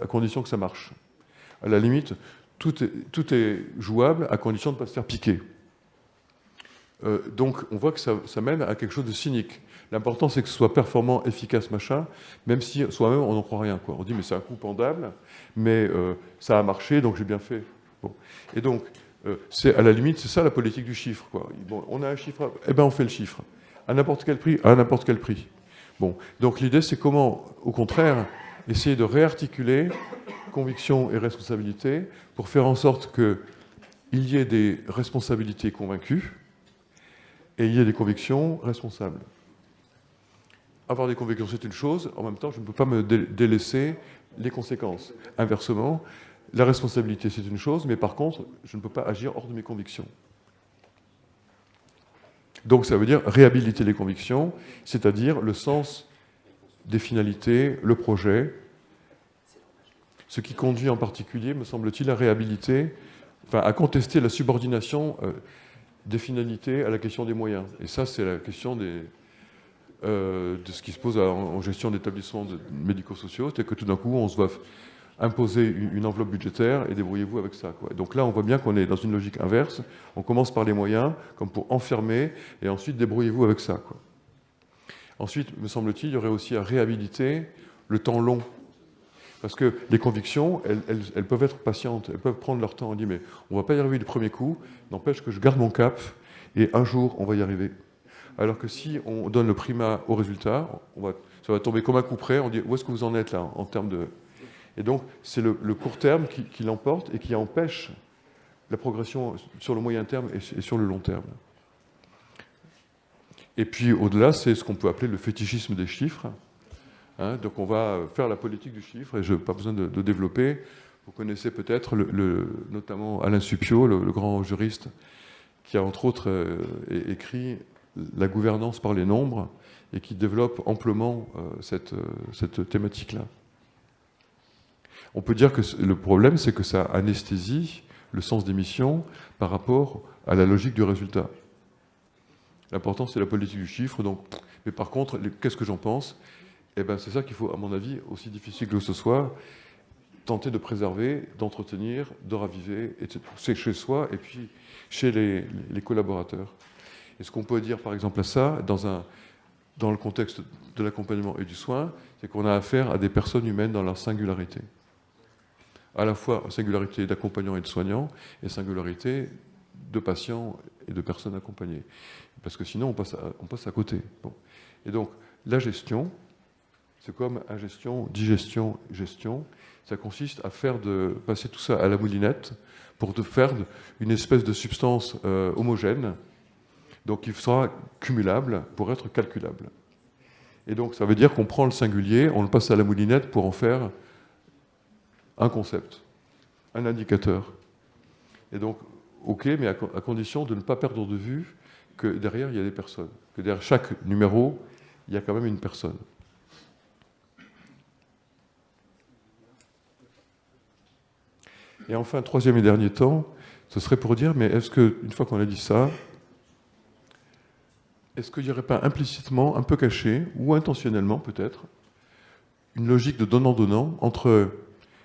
condition que ça marche. À la limite, tout est jouable à condition de ne pas se faire piquer. Donc on voit que ça mène à quelque chose de cynique. L'important, c'est que ce soit performant, efficace, machin, même si soi-même, on n'en croit rien, quoi. On dit, mais c'est un coup pendable, mais ça a marché, donc j'ai bien fait. Bon. Et donc, c'est à la limite, c'est ça la politique du chiffre, quoi. Bon, on a un chiffre, eh ben on fait le chiffre. À n'importe quel prix, à n'importe quel prix. Bon, donc l'idée, c'est comment, au contraire, essayer de réarticuler conviction et responsabilité pour faire en sorte qu'il y ait des responsabilités convaincues et il y ait des convictions responsables. Avoir des convictions, c'est une chose. En même temps, je ne peux pas me délaisser les conséquences. Inversement, la responsabilité, c'est une chose, mais par contre, je ne peux pas agir hors de mes convictions. Donc ça veut dire réhabiliter les convictions, c'est-à-dire le sens des finalités, le projet, ce qui conduit en particulier, me semble-t-il, à réhabiliter, enfin à contester la subordination des finalités à la question des moyens. Et ça, c'est la question de ce qui se pose en gestion d'établissements médico-sociaux, c'est que tout d'un coup, on se va imposer une enveloppe budgétaire et débrouillez-vous avec ça, quoi. Donc là, on voit bien qu'on est dans une logique inverse. On commence par les moyens, comme pour enfermer, et ensuite débrouillez-vous avec ça, quoi. Ensuite, me semble-t-il, il y aurait aussi à réhabiliter le temps long. Parce que les convictions, elles peuvent être patientes, elles peuvent prendre leur temps. On dit, mais on ne va pas y arriver du premier coup, n'empêche que je garde mon cap, et un jour, on va y arriver. Alors que si on donne le primat au résultat, ça va tomber comme un coup près, on dit, où est-ce que vous en êtes là, en termes de... Et donc, c'est le court terme qui l'emporte et qui empêche la progression sur le moyen terme et sur le long terme. Et puis, au-delà, c'est ce qu'on peut appeler le fétichisme des chiffres. Hein, donc, on va faire la politique du chiffre, et je n'ai pas besoin de développer. Vous connaissez peut-être notamment Alain Suppiot, le grand juriste, qui a entre autres écrit « La gouvernance par les nombres » et qui développe amplement cette thématique-là. On peut dire que le problème, c'est que ça anesthésie le sens des missions par rapport à la logique du résultat. L'important, c'est la politique du chiffre. Donc, mais par contre, qu'est-ce que j'en pense ? Eh ben, c'est ça qu'il faut, à mon avis, aussi difficile que ce soit, tenter de préserver, d'entretenir, de raviver, c'est chez soi et puis chez les collaborateurs. Et ce qu'on peut dire, par exemple, à ça, dans le contexte de l'accompagnement et du soin, c'est qu'on a affaire à des personnes humaines dans leur singularité. À la fois singularité d'accompagnants et de soignants, et singularité de patients et de personnes accompagnées. Parce que sinon, on passe à côté. Bon. Et donc, la gestion, c'est comme ingestion, digestion, gestion. Ça consiste à passer tout ça à la moulinette pour faire une espèce de substance homogène, donc qui sera cumulable pour être calculable. Et donc, ça veut dire qu'on prend le singulier, on le passe à la moulinette pour en faire un concept, un indicateur. Et donc, ok, mais à condition de ne pas perdre de vue que derrière, il y a des personnes. Que derrière chaque numéro, il y a quand même une personne. Et enfin, troisième et dernier temps, ce serait pour dire, mais est-ce qu'une fois qu'on a dit ça, est-ce qu'il n'y aurait pas implicitement, un peu caché, ou intentionnellement peut-être, une logique de donnant-donnant entre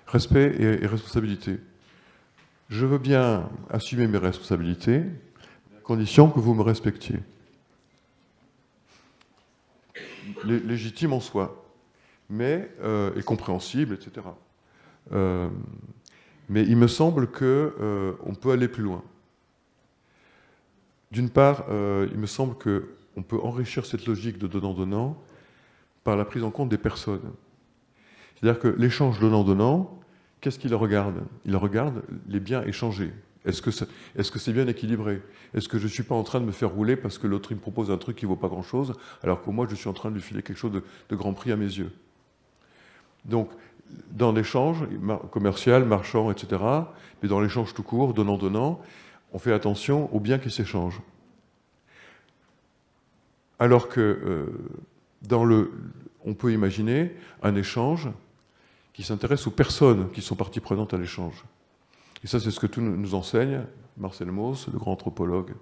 respect et responsabilité. Je veux bien assumer mes responsabilités, à condition que vous me respectiez. Légitime en soi, mais et compréhensible, etc. Mais il me semble qu'on peut aller plus loin. D'une part, il me semble qu'on peut enrichir cette logique de donnant-donnant par la prise en compte des personnes. C'est-à-dire que l'échange donnant-donnant, qu'est-ce qu'il regarde ? Il regarde les biens échangés. Est-ce que c'est bien équilibré ? Est-ce que je ne suis pas en train de me faire rouler parce que l'autre il me propose un truc qui ne vaut pas grand-chose, alors que moi je suis en train de lui filer quelque chose de grand prix à mes yeux ? Donc, dans l'échange commercial, marchand, etc., mais dans l'échange tout court, donnant-donnant, on fait attention aux biens qui s'échangent. Alors que on peut imaginer un échange qui s'intéresse aux personnes qui sont parties prenantes à l'échange. Et ça, c'est ce que tout nous enseigne Marcel Mauss, le grand anthropologue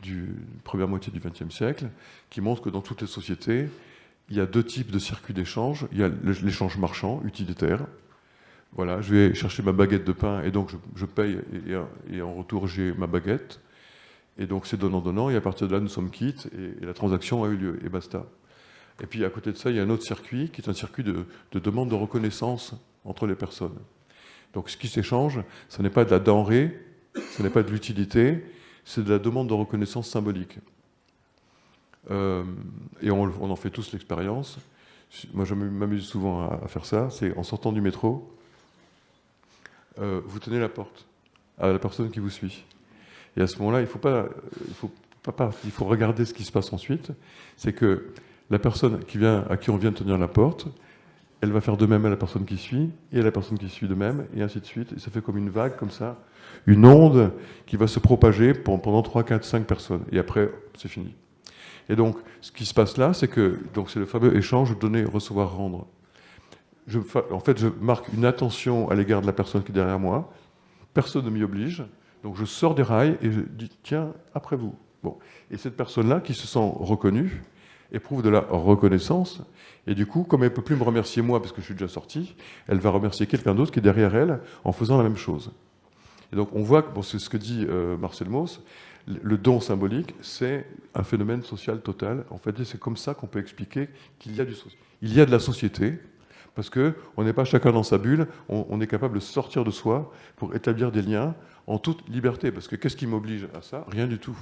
du première moitié du XXe siècle, qui montre que dans toutes les sociétés, il y a deux types de circuits d'échange. Il y a l'échange marchand, utilitaire. Voilà, je vais chercher ma baguette de pain et donc je paye et en retour j'ai ma baguette. Et donc c'est donnant-donnant et à partir de là nous sommes quittes et la transaction a eu lieu et basta. Et puis à côté de ça, il y a un autre circuit qui est un circuit de demande de reconnaissance entre les personnes. Donc ce qui s'échange, ce n'est pas de la denrée, ce n'est pas de l'utilité, c'est de la demande de reconnaissance symbolique. Et on en fait tous l'expérience. Moi, je m'amuse souvent à faire ça. C'est en sortant du métro, vous tenez la porte à la personne qui vous suit. Et à ce moment-là, il faut regarder ce qui se passe ensuite. C'est que la personne à qui on vient de tenir la porte, elle va faire de même à la personne qui suit, et à la personne qui suit de même, et ainsi de suite. Et ça fait comme une vague, comme ça, une onde qui va se propager pendant 3, 4, 5 personnes. Et après, c'est fini. Et donc, ce qui se passe là, c'est le fameux échange donner, recevoir, rendre. En fait, je marque une attention à l'égard de la personne qui est derrière moi. Personne ne m'y oblige. Donc, je sors des rails et je dis, tiens, après vous. Bon. Et cette personne-là, qui se sent reconnue, éprouve de la reconnaissance. Et du coup, comme elle ne peut plus me remercier moi parce que je suis déjà sorti, elle va remercier quelqu'un d'autre qui est derrière elle en faisant la même chose. Et donc, on voit que, c'est ce que dit Marcel Mauss, le don symbolique, c'est un phénomène social total. En fait, c'est comme ça qu'on peut expliquer qu'il y a de la société, parce qu'on n'est pas chacun dans sa bulle, on est capable de sortir de soi pour établir des liens en toute liberté. Parce que qu'est-ce qui m'oblige à ça? Rien du tout.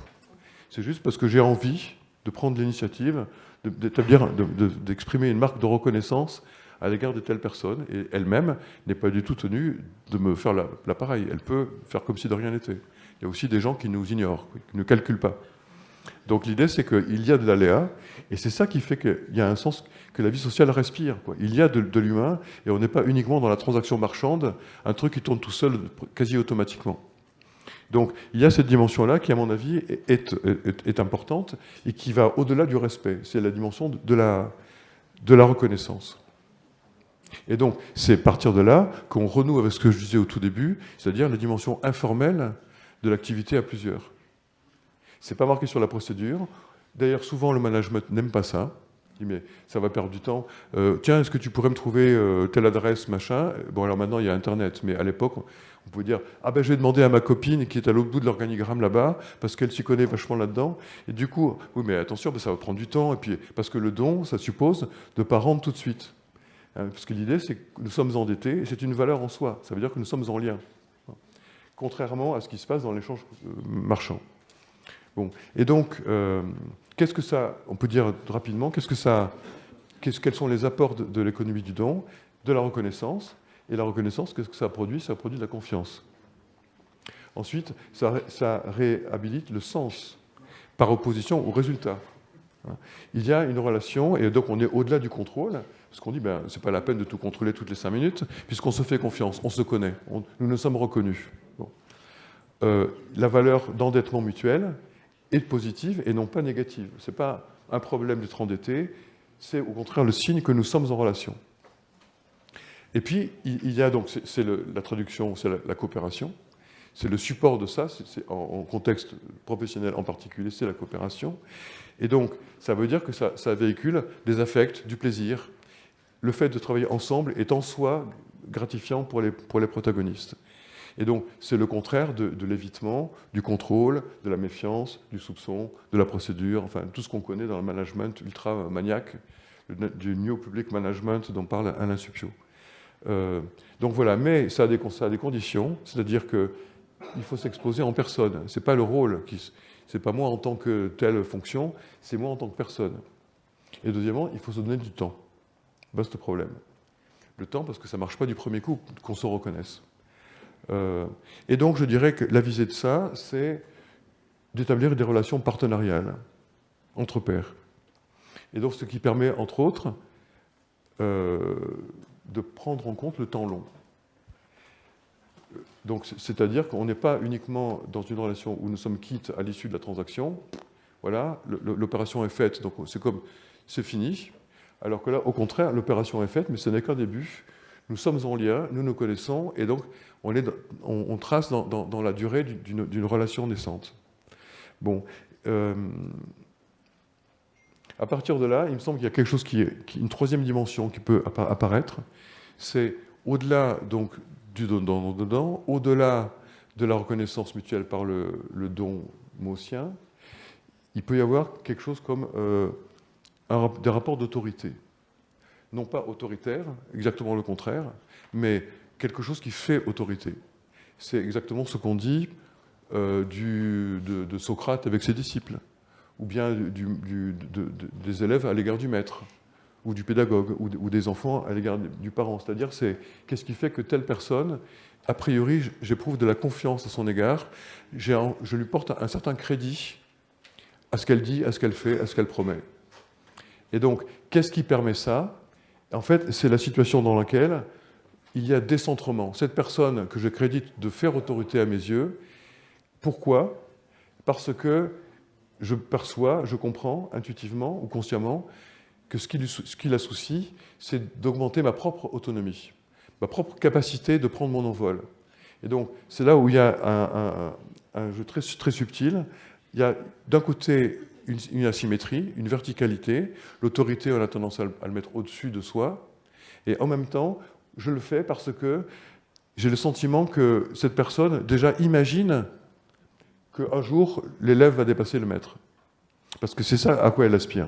C'est juste parce que j'ai envie de prendre l'initiative, d'exprimer une marque de reconnaissance à l'égard de telle personne, et elle-même n'est pas du tout tenue de me faire l'appareil. Elle peut faire comme si de rien n'était. Il y a aussi des gens qui nous ignorent, qui ne calculent pas. Donc l'idée, c'est qu'il y a de l'aléa, et c'est ça qui fait qu'il y a un sens que la vie sociale respire, quoi. Il y a de l'humain, et on n'est pas uniquement dans la transaction marchande, un truc qui tourne tout seul, quasi automatiquement. Donc il y a cette dimension-là qui, à mon avis, est importante, et qui va au-delà du respect. C'est la dimension de la reconnaissance. Et donc, c'est à partir de là qu'on renoue avec ce que je disais au tout début, c'est-à-dire la dimension informelle de l'activité à plusieurs. C'est pas marqué sur la procédure. D'ailleurs, souvent, le management n'aime pas ça. Il dit, mais ça va perdre du temps. Tiens, est-ce que tu pourrais me trouver telle adresse, machin? Bon, alors maintenant, il y a Internet. Mais à l'époque, on pouvait dire, ah ben, je vais demander à ma copine qui est à l'autre bout de l'organigramme là-bas, parce qu'elle s'y connaît vachement là-dedans. Et du coup, oui, mais attention, ça va prendre du temps. Et puis, parce que le don, ça suppose de ne pas rendre tout de suite. Parce que l'idée, c'est que nous sommes endettés, et c'est une valeur en soi. Ça veut dire que nous sommes en lien. Contrairement à ce qui se passe dans l'échange marchand. Bon. Et donc, qu'est-ce que ça, on peut dire rapidement, quels sont les apports de l'économie du don, de la reconnaissance, et la reconnaissance, qu'est-ce que ça produit? Ça produit de la confiance. Ensuite, ça réhabilite le sens, par opposition au résultat. Il y a une relation, et donc on est au-delà du contrôle, parce qu'on dit, c'est pas la peine de tout contrôler toutes les 5 minutes, puisqu'on se fait confiance, on se connaît, nous nous sommes reconnus. Bon. La valeur d'endettement mutuel est positive et non pas négative. Ce n'est pas un problème d'être endetté, c'est au contraire le signe que nous sommes en relation. Et puis, il y a donc, la traduction, c'est la coopération, c'est le support de ça, en contexte professionnel en particulier, c'est la coopération. Et donc, ça veut dire que ça véhicule des affects, du plaisir. Le fait de travailler ensemble est en soi gratifiant pour les protagonistes. Et donc, c'est le contraire de l'évitement, du contrôle, de la méfiance, du soupçon, de la procédure, enfin, tout ce qu'on connaît dans le management ultra maniaque, du New Public Management dont parle Alain Suppiot. Donc voilà, mais ça a des conditions, c'est-à-dire qu'il faut s'exposer en personne. Ce n'est pas le rôle, c'est pas moi en tant que telle fonction, c'est moi en tant que personne. Et deuxièmement, il faut se donner du temps. Vaste problème. Le temps, parce que ça ne marche pas du premier coup, qu'on se reconnaisse. Et donc, je dirais que la visée de ça, c'est d'établir des relations partenariales entre pairs. Et donc, ce qui permet, entre autres, de prendre en compte le temps long. Donc, c'est-à-dire qu'on n'est pas uniquement dans une relation où nous sommes quittes à l'issue de la transaction. Voilà, l'opération est faite, donc c'est fini. Alors que là, au contraire, l'opération est faite, mais ce n'est qu'un début. Nous sommes en lien, nous nous connaissons, et donc on trace dans la durée d'une relation naissante. Bon, à partir de là, il me semble qu'il y a quelque chose une troisième dimension qui peut apparaître. C'est au-delà donc du don, au-delà de la reconnaissance mutuelle par le don maussien, il peut y avoir quelque chose comme des rapports d'autorité. Non pas autoritaire, exactement le contraire, mais quelque chose qui fait autorité. C'est exactement ce qu'on dit de Socrate avec ses disciples, ou bien des élèves à l'égard du maître, ou du pédagogue, ou des enfants à l'égard du parent. C'est-à-dire, c'est qu'est-ce qui fait que telle personne, a priori, j'éprouve de la confiance à son égard, je lui porte un certain crédit à ce qu'elle dit, à ce qu'elle fait, à ce qu'elle promet. Et donc, qu'est-ce qui permet ça? En fait, c'est la situation dans laquelle il y a décentrement. Cette personne que je crédite de faire autorité à mes yeux, pourquoi? Parce que je perçois, je comprends intuitivement ou consciemment que ce qui la soucie, c'est d'augmenter ma propre autonomie, ma propre capacité de prendre mon envol. Et donc, c'est là où il y a un jeu très, très subtil. Il y a d'un côté une asymétrie, une verticalité. L'autorité, on a tendance à le mettre au-dessus de soi. Et en même temps, je le fais parce que j'ai le sentiment que cette personne déjà imagine qu'un jour, l'élève va dépasser le maître. Parce que c'est ça à quoi elle aspire.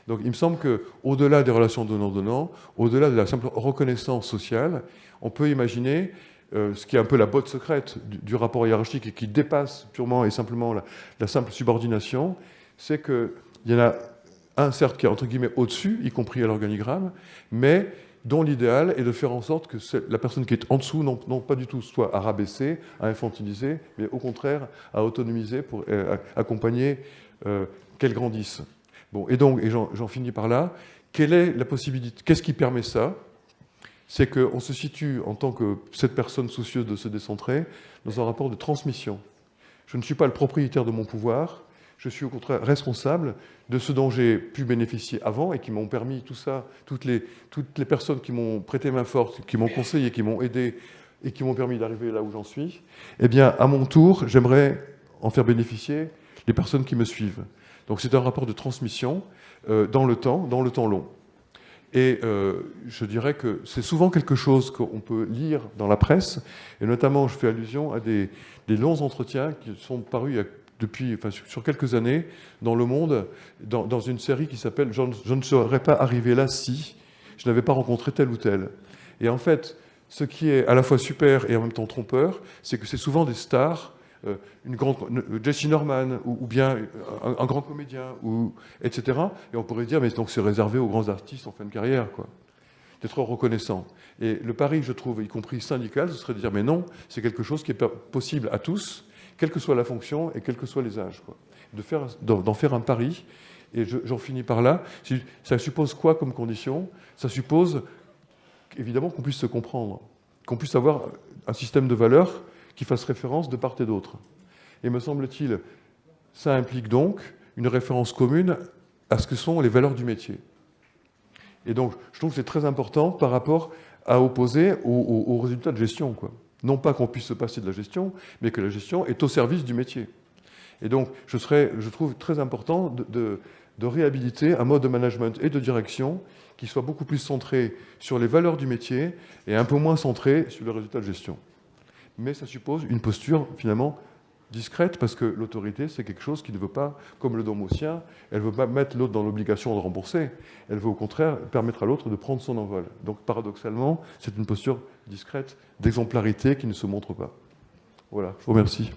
Donc il me semble qu'au-delà des relations donnant-donnant, au-delà de la simple reconnaissance sociale, on peut imaginer ce qui est un peu la botte secrète du rapport hiérarchique et qui dépasse purement et simplement la simple subordination, c'est qu'il y en a un, certes, qui est entre guillemets au-dessus, y compris à l'organigramme, mais dont l'idéal est de faire en sorte que la personne qui est en dessous, non pas du tout soit à rabaisser, à infantiliser, mais au contraire à autonomiser pour accompagner qu'elle grandisse. Bon, et donc, j'en finis par là, quelle est la possibilité, qu'est-ce qui permet ça? C'est qu'on se situe en tant que cette personne soucieuse de se décentrer dans un rapport de transmission. Je ne suis pas le propriétaire de mon pouvoir, je suis au contraire responsable de ce dont j'ai pu bénéficier avant et qui m'ont permis tout ça, toutes les personnes qui m'ont prêté main forte, qui m'ont conseillé, qui m'ont aidé et qui m'ont permis d'arriver là où j'en suis, eh bien, à mon tour, j'aimerais en faire bénéficier les personnes qui me suivent. Donc c'est un rapport de transmission dans le temps long. Et je dirais que c'est souvent quelque chose qu'on peut lire dans la presse, et notamment je fais allusion à des longs entretiens qui sont parus sur quelques années dans Le Monde, dans une série qui s'appelle « Je ne serais pas arrivé là si je n'avais pas rencontré tel ou tel ». Et en fait, ce qui est à la fois super et en même temps trompeur, c'est que c'est souvent des stars, Jesse Norman, ou bien un grand comédien, etc. Et on pourrait dire, mais donc c'est réservé aux grands artistes en fin de carrière, quoi. D'être reconnaissant. Et le pari, je trouve, y compris syndical, ce serait de dire, mais non, c'est quelque chose qui est possible à tous, quelle que soit la fonction et quels que soient les âges, quoi. D'en faire un pari, et j'en finis par là. Ça suppose quoi comme condition? Ça suppose, évidemment, qu'on puisse se comprendre, qu'on puisse avoir un système de valeurs qui fasse référence de part et d'autre. Et me semble-t-il, ça implique donc une référence commune à ce que sont les valeurs du métier. Et donc, je trouve que c'est très important par rapport à opposer aux résultats de gestion, quoi. Non pas qu'on puisse se passer de la gestion, mais que la gestion est au service du métier. Et donc, je trouve très important de réhabiliter un mode de management et de direction qui soit beaucoup plus centré sur les valeurs du métier et un peu moins centré sur le résultat de gestion. Mais ça suppose une posture, finalement, discrète, parce que l'autorité, c'est quelque chose qui ne veut pas, comme le don au sien, elle ne veut pas mettre l'autre dans l'obligation de rembourser, elle veut au contraire permettre à l'autre de prendre son envol. Donc, paradoxalement, c'est une posture discrète, d'exemplarité qui ne se montre pas. Voilà, je vous remercie.